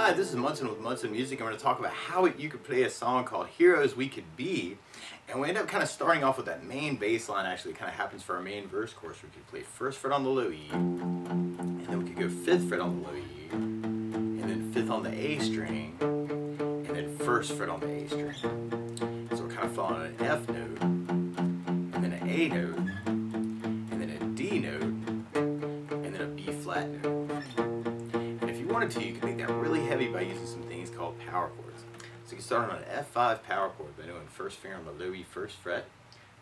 Hi, this is Munson with Munson Music. I'm going to talk about how you could play a song called Heroes We Could Be. And we end up kind of starting off with that main bass line. Actually, it kind of happens for our main verse chorus. We could play first fret on the low E, and then we could go fifth fret on the low E, and then fifth on the A string, and then first fret on the A string. So we're kind of following an F note, and then an A note, and then a D note, and then a B flat note. Wanted to, you can make that really heavy by using some things called power chords. So you can start on an F5 power chord by doing first finger on the low E first fret,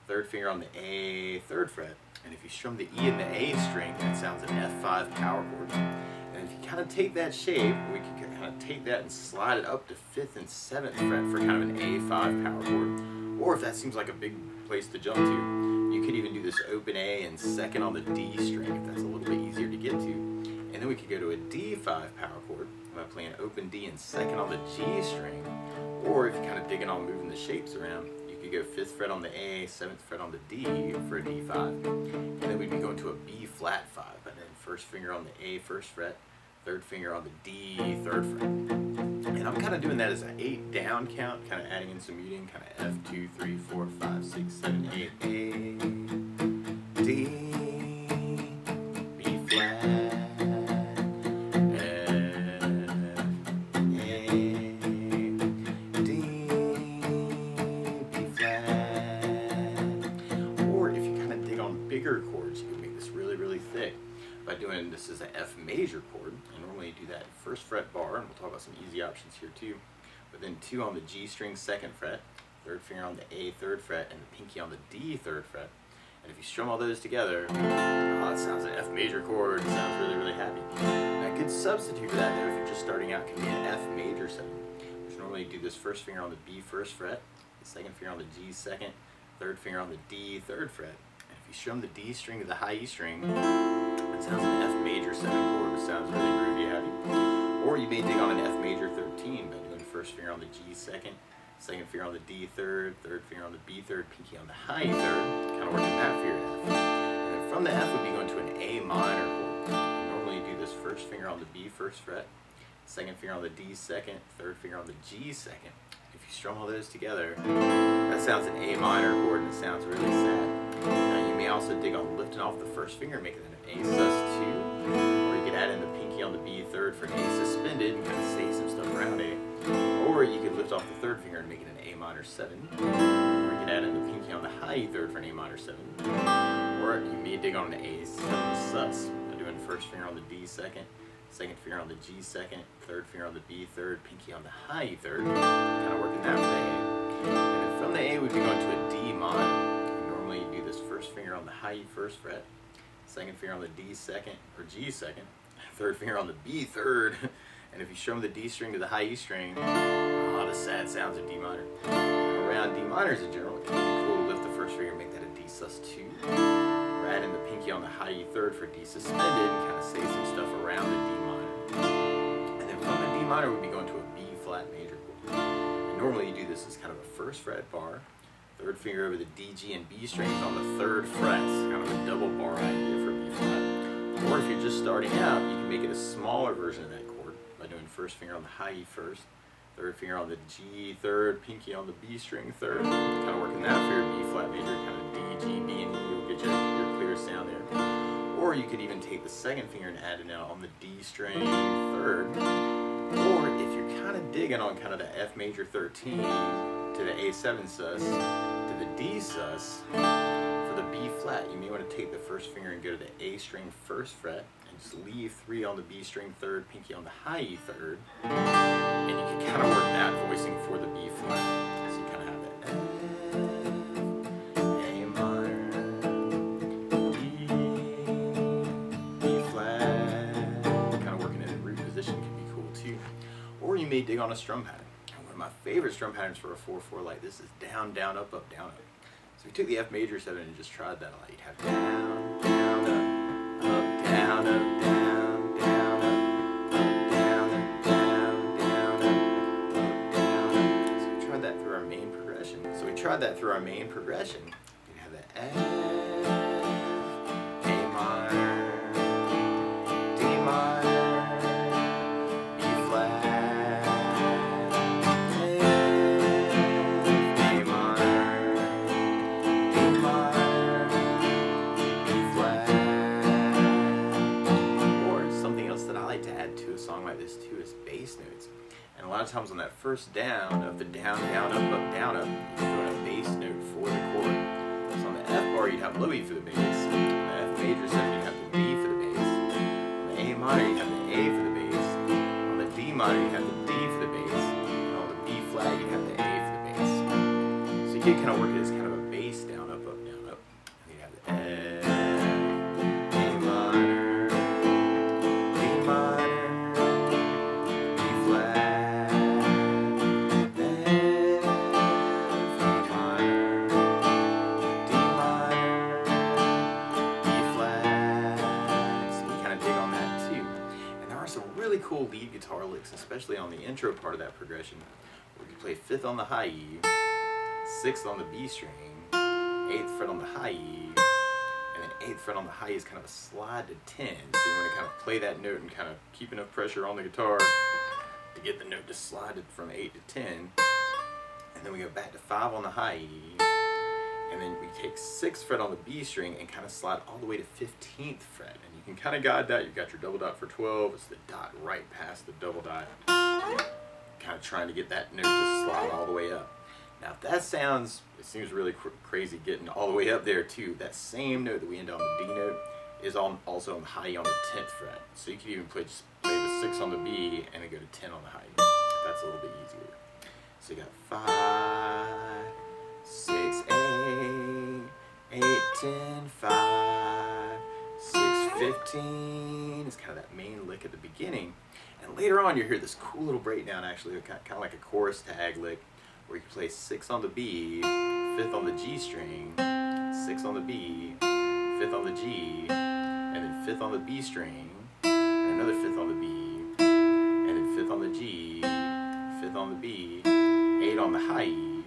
third finger on the A third fret, and if you strum the E and the A string, that sounds an F5 power chord. And if you kind of take that shape, we can kind of take that and slide it up to 5th and 7th fret for kind of an A5 power chord. Or if that seems like a big place to jump to, you could even do this open A and second on the D string if that's a little bit easier to get to. And then we could go to a D5 power chord by playing open D and second on the G string. Or if you're kind of digging on moving the shapes around, you could go 5th fret on the A, 7th fret on the D for a D5. And then we'd be going to a B flat 5 by then first finger on the A first fret, third finger on the D third fret. And I'm kind of doing that as an 8 down count, kind of adding in some muting, kind of F, 2, 3, 4, 5, 6, 7, 8, A, D, B flat. Bigger chords, you can make this really thick by doing this as an F major chord. And normally you do that first fret bar, and we'll talk about some easy options here too. But then 2 on the G string 2nd fret, third finger on the A 3rd fret, and the pinky on the D 3rd fret. And if you strum all those together, oh, it sounds like an F major chord. It sounds really happy. And a good substitute for that, though, if you're just starting out, can be an F major 7. Which normally you do this first finger on the B 1st fret, the second finger on the G 2nd, third finger on the D 3rd fret. If you strum the D string to the high E string, it sounds like an F major 7 chord, which sounds really groovy happy. Or you may dig on an F major 13 by doing first finger on the G 2nd, second finger on the D 3rd, third finger on the B 3rd, pinky on the high E 3rd, kind of working that for your F. And then from the F we'd be going to an A minor chord. And normally you do this first finger on the B 1st fret, second finger on the D 2nd, third finger on the G 2nd. If you strum all those together, that sounds an A minor chord, and it sounds really sad. Now you may also dig on lifting off the first finger and making it an A sus2, or you could add in the pinky on the B 3rd for an A suspended and kind of say some stuff around A. Or you could lift off the 3rd finger and make it an A minor 7, or you could add in the pinky on the high E 3rd for an A minor 7, or you may dig on an A7 sus by doing first finger on the D 2nd, second finger on the G 2nd, third finger on the B 3rd, pinky on the high E 3rd, kind of working that for the A. And then from the A we'd be going to a D minor. Normally you do this first finger on the high E 1st fret, second finger on the D 2nd or G 2nd, third finger on the B 3rd, and if you strum the D string to the high E string, oh, the sad sounds of D minor. Around D minors in general, it can be cool to lift the first finger and make that a D sus2. Or add in the pinky on the high E 3rd for D suspended and kind of say some stuff around the D minor. And then from the D minor we'd be going to a B flat major chord. And normally you do this as kind of a first fret bar, third finger over the D, G, and B strings on the 3rd fret. It's kind of a double bar idea for B flat. Or if you're just starting out, you can make it a smaller version of that chord by doing first finger on the high E 1st, third finger on the G 3rd, pinky on the B string 3rd, kind of working that for your B flat major, kind of D, G, B, and E will get your clear sound there. Or you could even take the second finger and add it out on the D string 3rd. Or if you're kind of digging on kind of the F major 13 to the A7 sus to the D sus, for the B flat you may want to take the first finger and go to the A string 1st fret and just leave 3 on the B string 3rd, pinky on the high E 3rd, and you can kind of work that voicing for the B flat. So you kind of have that F, A minor, D, B flat, kind of working in a root position can be cool too. Or you may dig on a strum pattern. One of my favorite strum patterns for a 4/4 like this is down, down, up, up, down, up. So we took the F major 7 and just tried that a lot. You'd have down, down, up, down, up, down, down, up, down, up, down, down, up, down, up. So we tried that through our main progression. You'd have that F, A minor, D minor, B flat, of times on that first down of the down, down, up, down, up, you're doing a bass note for the chord. So on the F bar, you'd have low E for the bass. On the F major 7, you'd have the B for the bass. On the A minor, you'd have the A for the bass. On the D minor, you'd have the D for the bass. And on the B flat, you'd have the A for the bass. So you can kind of work it as kind of a bass down, up, down, up. And then you have the F, A minor, D minor, B flat, F, A minor, D minor, B flat. So you kind of dig on that too. And there are some really cool lead guitar licks, especially on the intro part of that progression, where you play 5th on the high E, 6th on the B string, 8th fret on the high E, and then 8th fret on the high E is kind of a slide to 10. So you want to kind of play that note and kind of keep enough pressure on the guitar to get the note to slide it from 8 to 10. And then we go back to 5 on the high E, and then we take 6th fret on the B string and kind of slide all the way to 15th fret. And you can kind of guide that. You've got your double dot for 12. It's the dot right past the double dot. Kind of trying to get that note to slide all the way up. Now if that sounds, it seems really crazy getting all the way up there too, that same note that we end on the D note is also on the high E on the 10th fret. So you could even just play the 6 on the B and then go to 10 on the high E. That's a little bit easier. So you got 5, 6, 8, 8, 10, 5, 6, 15. It's kind of that main lick at the beginning. And later on you hear this cool little breakdown actually, kind of like a chorus tag lick, where you play 6 on the B, 5th on the G string, 6 on the B, 5th on the G, and then 5th on the B string, and another 5th on the B, and then 5th on the G, 5th on the B, 8 on the high E,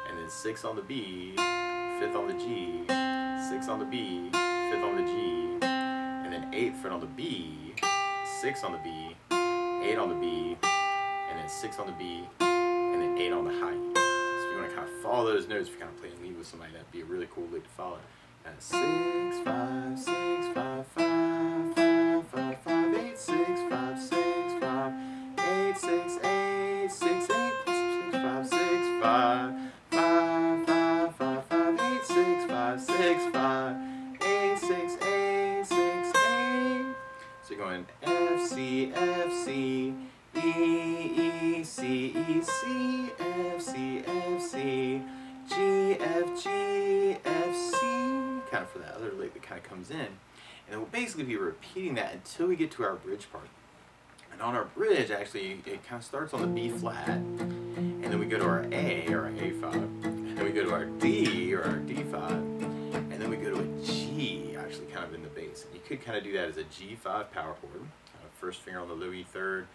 and then 6 on the B, 5th on the G, 6 on the B, 5th on the G, and then 8th fret on the B, 6 on the B, 8 on the B, and then 6 on the B, and then 8 on the high E. So if you want to kind of follow those notes, if you're kind of playing lead with somebody, that'd be a really cool lick to follow. 6, 5, 6, 5, 5, 5, 5, 5, 8, 6, 5, 6, 5, 8, 6, 8, 6, 8, 6, 5, 6, 5, 5, 5, 5, 5, 8, 6, 5, 6, 5, 8, 6, 8, 6, 8. So you're going F, C, F, C, E, E, C, E, C, F, C, F, C, G, F, G, F, C, kind of for that other lick that kind of comes in. And then we'll basically be repeating that until we get to our bridge part. And on our bridge, actually, it kind of starts on the B flat, and then we go to our A, or our A5, and then we go to our D, or our D5, and then we go to a G, actually kind of in the bass. And you could kind of do that as a G5 power chord, first finger on the low E third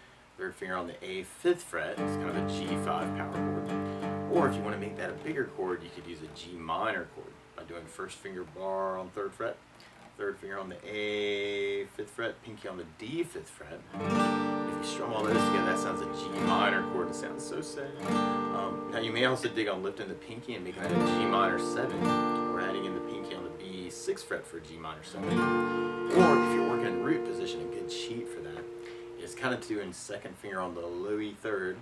finger on the A 5th fret, it's kind of a G5 power chord. Or if you want to make that a bigger chord, you could use a G minor chord by doing first finger bar on 3rd fret, 3rd finger on the A 5th fret, pinky on the D 5th fret. If you strum all those together, that sounds a G minor chord. It sounds so sad. Now you may also dig on lifting the pinky and making that a G minor 7, or adding in the pinky on the B 6th fret for a G minor 7. Or if you're working in root position, a good cheat for that is kind of doing 2nd finger on the low E 3rd,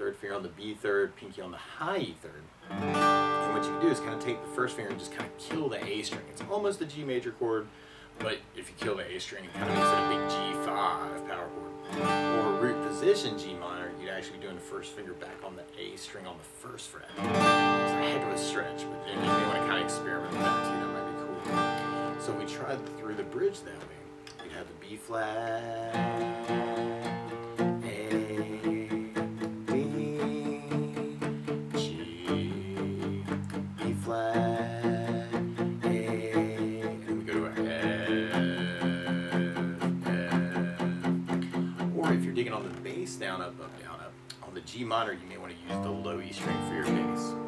3rd finger on the B 3rd, pinky on the high E 3rd. And what you can do is kind of take the first finger and just kind of kill the A string. It's almost a G major chord, but if you kill the A string, it kind of makes it a big G5 power chord. Or root position G minor, you'd actually be doing the first finger back on the A string on the 1st fret. It's a heck of a stretch, but you may want to kind of experiment with that too. That might be cool. So we tried through the bridge that way. You'd have the B flat, down, up, down, up. On the G minor, you may want to use the low E string for your bass. So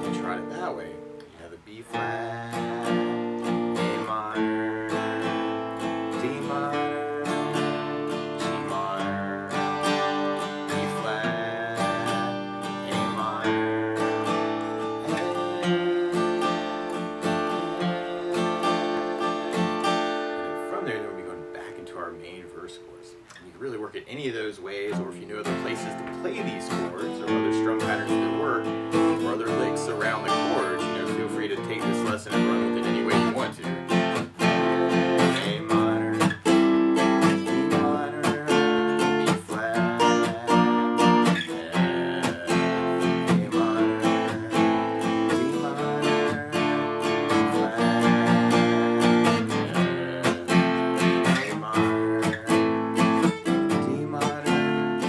if you tried it that way, you have the B flat, A minor, D minor, G minor, B flat, A minor, and from there, then we'll be going back into our main verse chorus. And you can really work it any of those ways, or if you know other places to play these chords, or other strum patterns that work, or other licks around the chords, you know, feel free to take this lesson and run with it any way you want to. A minor, D minor, B flat, F, A minor, D minor, B flat, F, A minor, D minor, B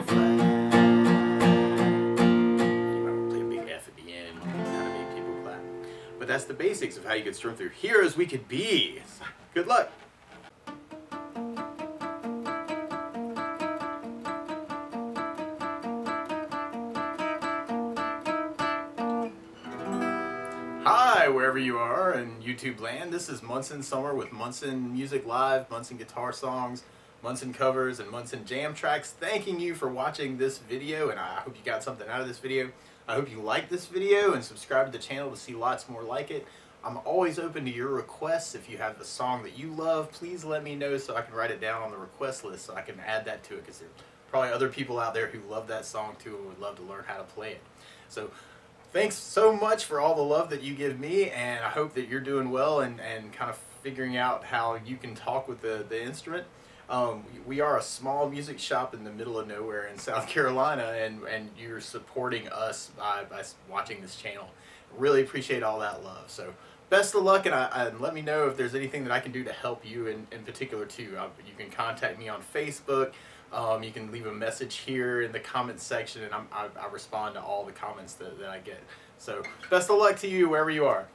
flat. You might play a big F at the end, kind of make people clap. But that's the basics of how you could strum through Here As We Could Be. Good luck. Hi, wherever you are in YouTube land. This is Munson Summer with Munson Music Live, Munson Guitar Songs, Munson Covers, and Munson Jam Tracks. Thanking you for watching this video, and I hope you got something out of this video. I hope you like this video and subscribe to the channel to see lots more like it. I'm always open to your requests. If you have a song that you love, please let me know so I can write it down on the request list so I can add that to it, because there's probably other people out there who love that song too and would love to learn how to play it. So thanks so much for all the love that you give me, and I hope that you're doing well and kind of figuring out how you can talk with the instrument. We are a small music shop in the middle of nowhere in South Carolina, and you're supporting us by watching this channel. Really appreciate all that love. So best of luck, and let me know if there's anything that I can do to help you in particular too. You can contact me on Facebook. You can leave a message here in the comments section, and I respond to all the comments that I get. So best of luck to you wherever you are.